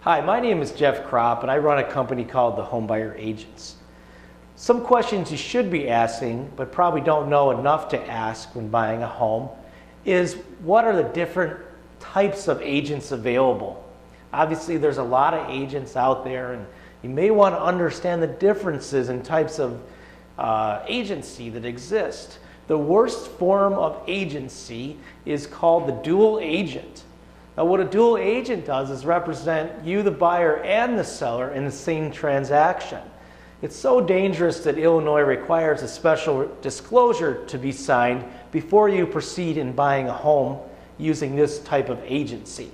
Hi, my name is Jeff Kropp and I run a company called the Homebuyer Agents. Some questions you should be asking but probably don't know enough to ask when buying a home is what are the different types of agents available? Obviously there's a lot of agents out there and you may want to understand the differences in types of agency that exist. The worst form of agency is called the dual agent. Now what a dual agent does is represent you, the buyer, and the seller in the same transaction. It's so dangerous that Illinois requires a special disclosure to be signed before you proceed in buying a home using this type of agency.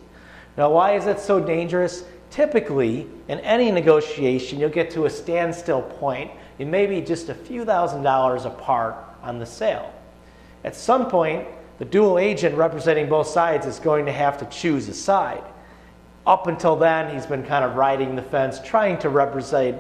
Now why is that so dangerous? Typically, in any negotiation, you'll get to a standstill point. It may be just a few $1,000s apart on the sale. At some point, the dual agent representing both sides is going to have to choose a side. Up until then, he's been kind of riding the fence, trying to represent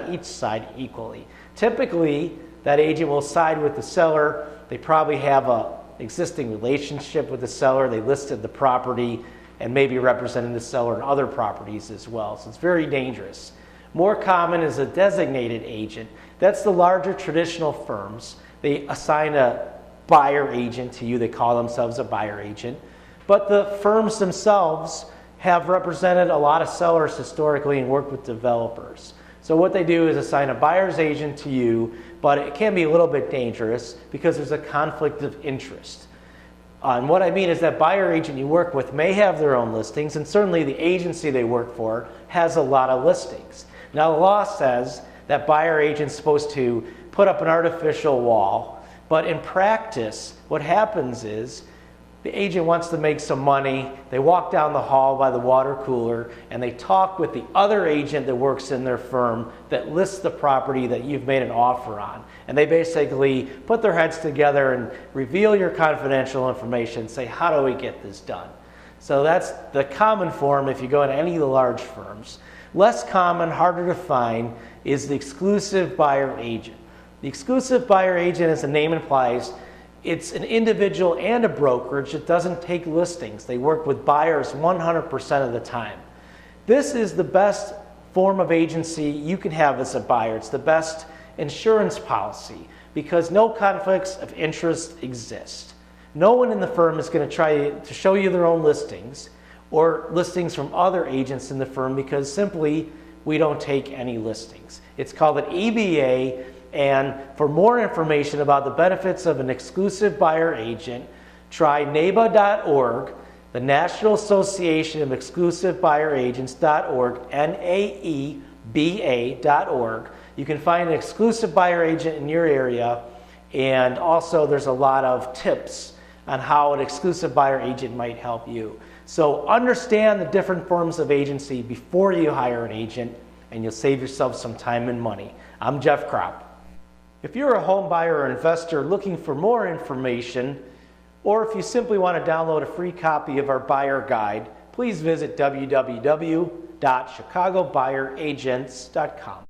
each side equally. Typically, that agent will side with the seller. They probably have an existing relationship with the seller. They listed the property and maybe representing the seller in other properties as well. So it's very dangerous. More common is a designated agent. That's the larger traditional firms. They assign a buyer agent to you. They call themselves a buyer agent. But the firms themselves have represented a lot of sellers historically and worked with developers. So what they do is assign a buyer's agent to you, but it can be a little bit dangerous because there's a conflict of interest. And what I mean is that buyer agent you work with may have their own listings, and certainly the agency they work for has a lot of listings. Now the law says that buyer agent's supposed to put up an artificial wall, but in practice what happens is the agent wants to make some money. They walk down the hall by the water cooler and they talk with the other agent that works in their firm that lists the property that you've made an offer on. And they basically put their heads together and reveal your confidential information and say, how do we get this done? So that's the common form if you go into any of the large firms. Less common, harder to find, is the exclusive buyer agent. The exclusive buyer agent, as the name implies, it's an individual and a brokerage that doesn't take listings. They work with buyers 100% of the time. This is the best form of agency you can have as a buyer. It's the best insurance policy because no conflicts of interest exist. No one in the firm is going to try to show you their own listings or listings from other agents in the firm because simply we don't take any listings. It's called an EBA. And for more information about the benefits of an exclusive buyer agent, try NAEBA.org, the National Association of Exclusive Buyer Agents.org, NAEBA.org. You can find an exclusive buyer agent in your area, and also there's a lot of tips on how an exclusive buyer agent might help you. So understand the different forms of agency before you hire an agent, and you'll save yourself some time and money. I'm Jeff Kropp. If you're a home buyer or investor looking for more information, or if you simply want to download a free copy of our buyer guide, please visit www.chicagobuyeragents.com.